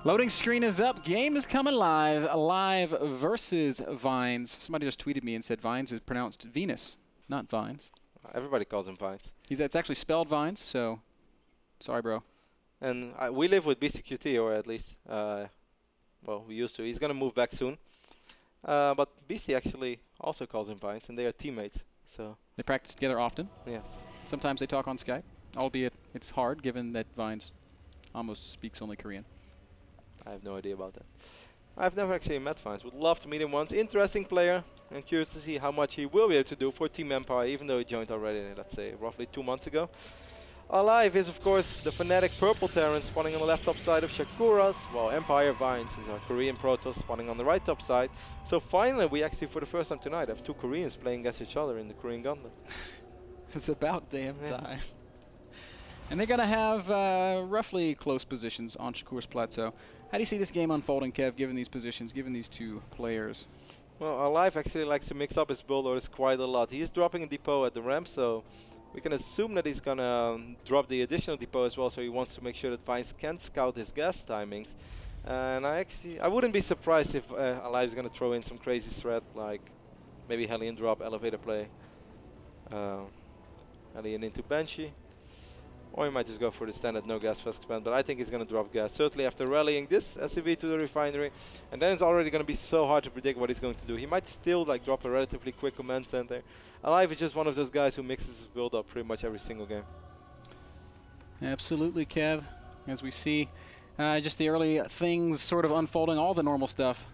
Loading screen is up. Game is coming live. aLive versus Vines. Somebody just tweeted me and said Vines is pronounced Venus, not Vines. Everybody calls him Vines. It's actually spelled Vines, so sorry, bro. And we live with BCQT, or at least, well, we used to. He's going to move back soon. But BC actually also calls him Vines, and they are teammates. So they practice together often. Yes. Sometimes they talk on Skype, albeit it's hard given that Vines almost speaks only Korean. I have no idea about that. I've never actually met Vines. Would love to meet him once. Interesting player. I'm curious to see how much he will be able to do for Team Empire, even though he joined already, let's say, roughly 2 months ago. aLive is, of course, the Fnatic purple Terran spawning on the left top side of Shakura's, while Empire Vines is our Korean Protoss spawning on the right top side. So finally, we actually, for the first time tonight, have 2 Koreans playing against each other in the Korean Gauntlet. It's about damn time. And they're going to have roughly close positions on Shakura's plateau. How do you see this game unfolding, Kev, given these positions, given these 2 players? Well, aLive actually likes to mix up his build orders quite a lot. He's dropping a depot at the ramp, so we can assume that he's going to drop the additional depot as well, so he wants to make sure that Vines can scout his gas timings. And I wouldn't be surprised if aLive is going to throw in some crazy threat, like maybe Hellion drop, elevator play, Hellion into Banshee. Or he might just go for the standard no gas fast expand, but I think he's going to drop gas, certainly after rallying this SCV to the refinery. And then it's already going to be so hard to predict what he's going to do. He might still like drop a relatively quick command center. aLive is just one of those guys who mixes his build up pretty much every single game. Absolutely, Kev. As we see just the early things sort of unfolding, all the normal stuff.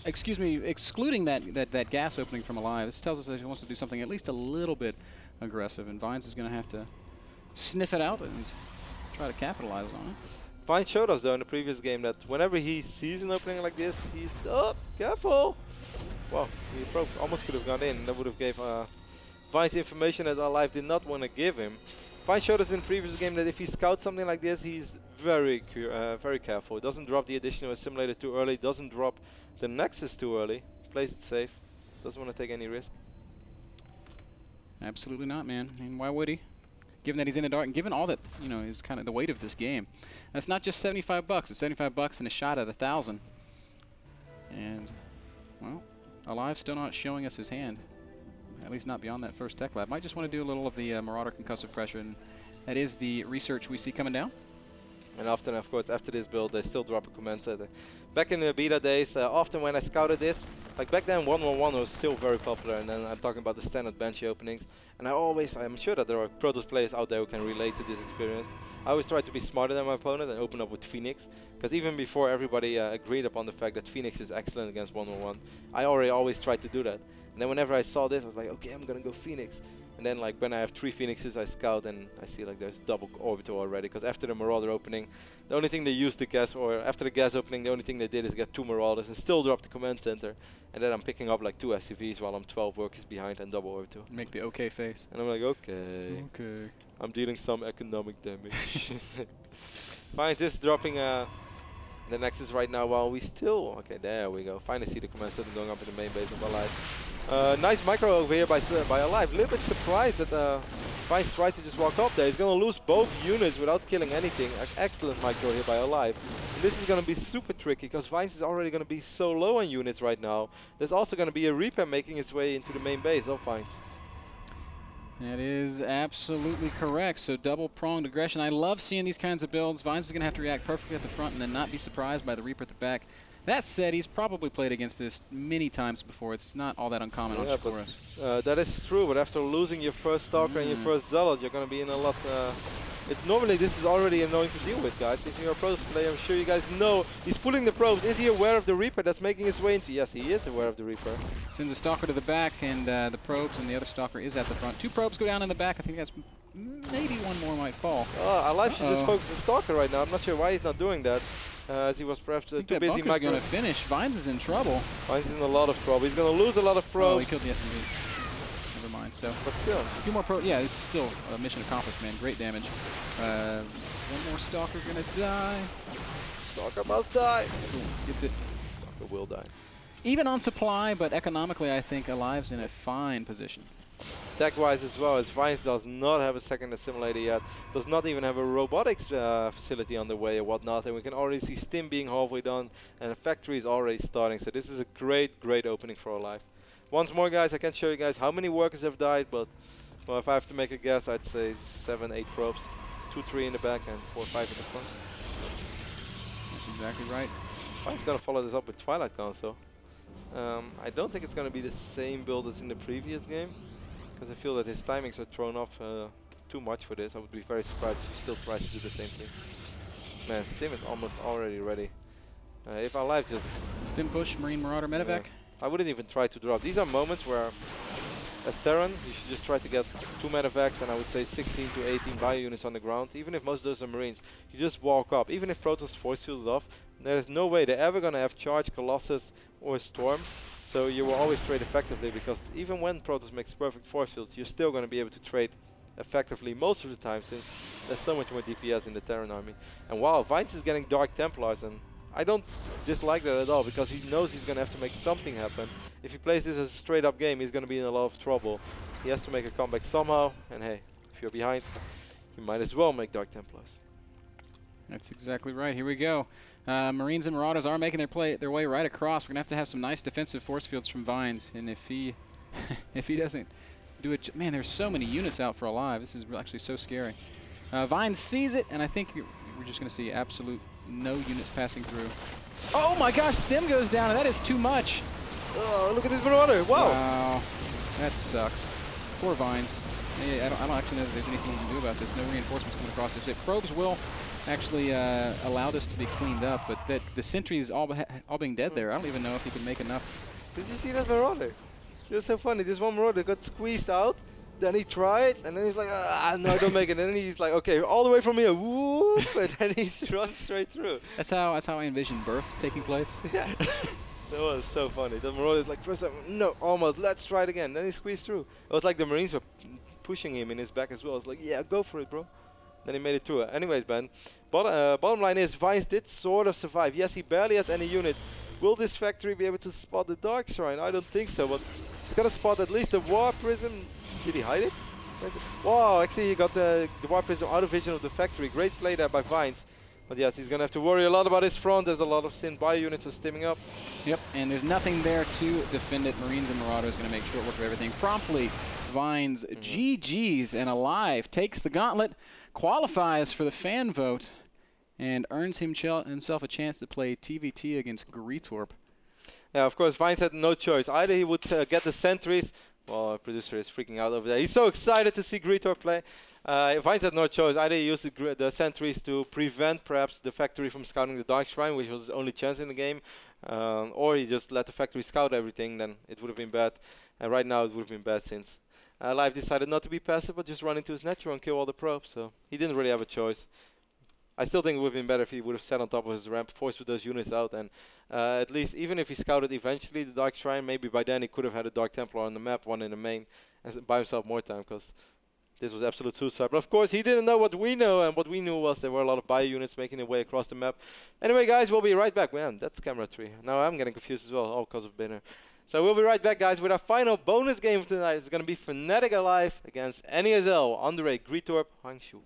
Excuse me, excluding that gas opening from aLive, this tells us that he wants to do something at least a little bit aggressive, and Vines is going to have to sniff it out and try to capitalize on it. Vines showed us though in the previous game that whenever he sees an opening like this, he's careful. Well, he almost could have gone in. That would have gave Vines information that aLive did not want to give him. Vines showed us in the previous game that if he scouts something like this, he's very careful. He doesn't drop the additional assimilator too early, doesn't drop the Nexus too early, plays it safe, doesn't want to take any risk. Absolutely not, man. I mean, why would he? Given that he's in the dark, and given all that, you know, is kind of the weight of this game. That's not just $75. It's $75 and a shot at 1,000. And, well, aLive still not showing us his hand. At least not beyond that first tech lab. Might just want to do a little of the Marauder concussive pressure, and that is the research we see coming down. And often, of course, after this build, they still drop a command center. Back in the beta days, often when I scouted this, like back then 111 was still very popular, and then I'm talking about the standard Banshee openings. And I'm sure that there are Protoss players out there who can relate to this experience. I always try to be smarter than my opponent and open up with Phoenix, because even before everybody agreed upon the fact that Phoenix is excellent against 111, I always tried to do that. And then whenever I saw this, I was like, okay, I'm gonna go Phoenix. And then like when I have 3 Phoenixes, I scout and I see like there's double orbital already, because after the Marauder opening, the only thing they used the gas, or after the gas opening, the only thing they did is get 2 Marauders and still drop the command center. And then I'm picking up like 2 SCVs while I'm 12 workers behind and double orbital. Make the okay face. And I'm like, okay. Okay. I'm dealing some economic damage. Vines is dropping the Nexus right now while we still... Okay, there we go. Finally see the command center going up in the main base of aLive. Nice micro over here by aLive. A little bit surprised that Vines tried to just walk up there. He's going to lose both units without killing anything. Excellent micro here by aLive. And this is going to be super tricky because Vines is already going to be so low on units right now. There's also going to be a Reaper making his way into the main base of Vines. That is absolutely correct. So double-pronged aggression. I love seeing these kinds of builds. Vines is going to have to react perfectly at the front and then not be surprised by the Reaper at the back. That said, he's probably played against this many times before. It's not all that uncommon on Shakura. That is true, but after losing your first Stalker and your first Zealot, you're going to be in a lot... normally this is already annoying to deal with, guys. If you're a Protoss player, I'm sure you guys know. He's pulling the probes. Is he aware of the Reaper that's making his way into... Yes, he is aware of the Reaper. Sends a Stalker to the back, and the probes, and the other Stalker is at the front. 2 probes go down in the back. I think that's... Maybe 1 more might fall. aLive should just focus on Stalker right now. I'm not sure why he's not doing that. As he was perhaps too busy. He's going to finish. Vines is in trouble. Vines is in a lot of trouble. He's going to lose a lot of probes. Oh, he killed the SMG. Never mind. So, but still, 2 more probes. Yeah, this is still a mission accomplished, man. Great damage. 1 more Stalker going to die. Stalker must die. Ooh, gets it. Stalker will die. Even on supply, but economically, I think aLive's in a fine position. Tech-wise as well, as Vines does not have a second assimilator yet, does not even have a robotics facility on the way or whatnot, and we can already see Stim being halfway done, and the factory is already starting, so this is a great, great opening for aLive. Once more, guys, I can't show you guys how many workers have died, but well, if I have to make a guess, I'd say 7, 8 probes. 2, 3 in the back and 4, 5 in the front. That's exactly right. He's going to follow this up with Twilight Council. I don't think it's going to be the same build as in the previous game, because I feel that his timings are thrown off too much for this. I would be very surprised if he still tries to do the same thing. Man, Stim is almost already ready. If aLive just... Stim push, Marine Marauder, Medevac. Yeah. I wouldn't even try to drop. These are moments where, as Terran, you should just try to get 2 medevacs and I would say 16 to 18 bio units on the ground. Even if most of those are Marines, you just walk up. Even if Protoss force fielded off, there's no way they're ever going to have Charge, Colossus or Storm. So you will always trade effectively, because even when Protoss makes perfect force fields, you're still going to be able to trade effectively most of the time, since there's so much more DPS in the Terran army. And wow, Vines is getting Dark Templars, and I don't dislike that at all, because he knows he's going to have to make something happen. If he plays this as a straight up game, he's going to be in a lot of trouble. He has to make a comeback somehow, and hey, if you're behind, you might as well make Dark Templars. That's exactly right. Here we go. Marines and Marauders are making their way right across. We're going to have some nice defensive force fields from Vines, and if he if he doesn't do it, man, there's so many units out for aLive. This is actually so scary. Vines sees it, and I think we're just going to see absolute no units passing through. Oh my gosh, Stim goes down, and that is too much. Oh, look at this Marauder! Wow! Wow, that sucks. Poor Vines. I don't actually know if there's anything you can do about this. No reinforcements coming across this. Probes will actually allow this to be cleaned up, but the sentries all being dead there, I don't even know if he can make enough. Did you see that Marauder? It was so funny. This one Marauder got squeezed out, then he tried, and then he's like, ah, no, I don't make it. And then he's like, okay, all the way from here, whoop, and then he runs straight through. That's how I envisioned birth taking place. Yeah. That was so funny. The Marauder's like, first time, no, almost, let's try it again. Then he squeezed through. It was like the Marines were pushing him in his back as well. It's like, yeah, go for it, bro. Then he made it through. Anyways, Ben, bottom line is, Vines did sort of survive. Yes, he barely has any units. Will this factory be able to spot the Dark Shrine? I don't think so, but he's got to spot at least the War Prism. Did he hide it? Wow, actually he got the War Prism out of vision of the factory. Great play there by Vines. But yes, he's going to have to worry a lot about his front. There's a lot of Sin bio units are stimming up. Yep, and there's nothing there to defend it. Marines and Marauders going to make short work of everything. Promptly, Vines GG's, and aLive takes the gauntlet, qualifies for the fan vote, and earns himself a chance to play TVT against Greetorp. Yeah, of course, Vines had no choice. Either he would get the sentries. Well, our producer is freaking out over there. He's so excited to see Greetorp play. Vines had no choice. Either he used the sentries to prevent perhaps the factory from scouting the Dark Shrine, which was his only chance in the game, or he just let the factory scout everything, then it would have been bad. And right now it would have been bad, since aLive decided not to be passive, but just run into his natural and kill all the probes. So he didn't really have a choice. I still think it would have been better if he would have sat on top of his ramp, forced with those units out, and at least even if he scouted eventually the Dark Shrine, maybe by then he could have had a Dark Templar on the map, one in the main, and buy himself more time, because this was absolute suicide. But of course, he didn't know what we know, and what we knew was there were a lot of bio units making their way across the map. Anyway, guys, we'll be right back. Man, that's camera 3. Now I'm getting confused as well, all because of Bitter. So we'll be right back, guys, with our final bonus game of tonight. It's going to be Fnatic aLive against NASL, Andre, Greetorp, Hangshu.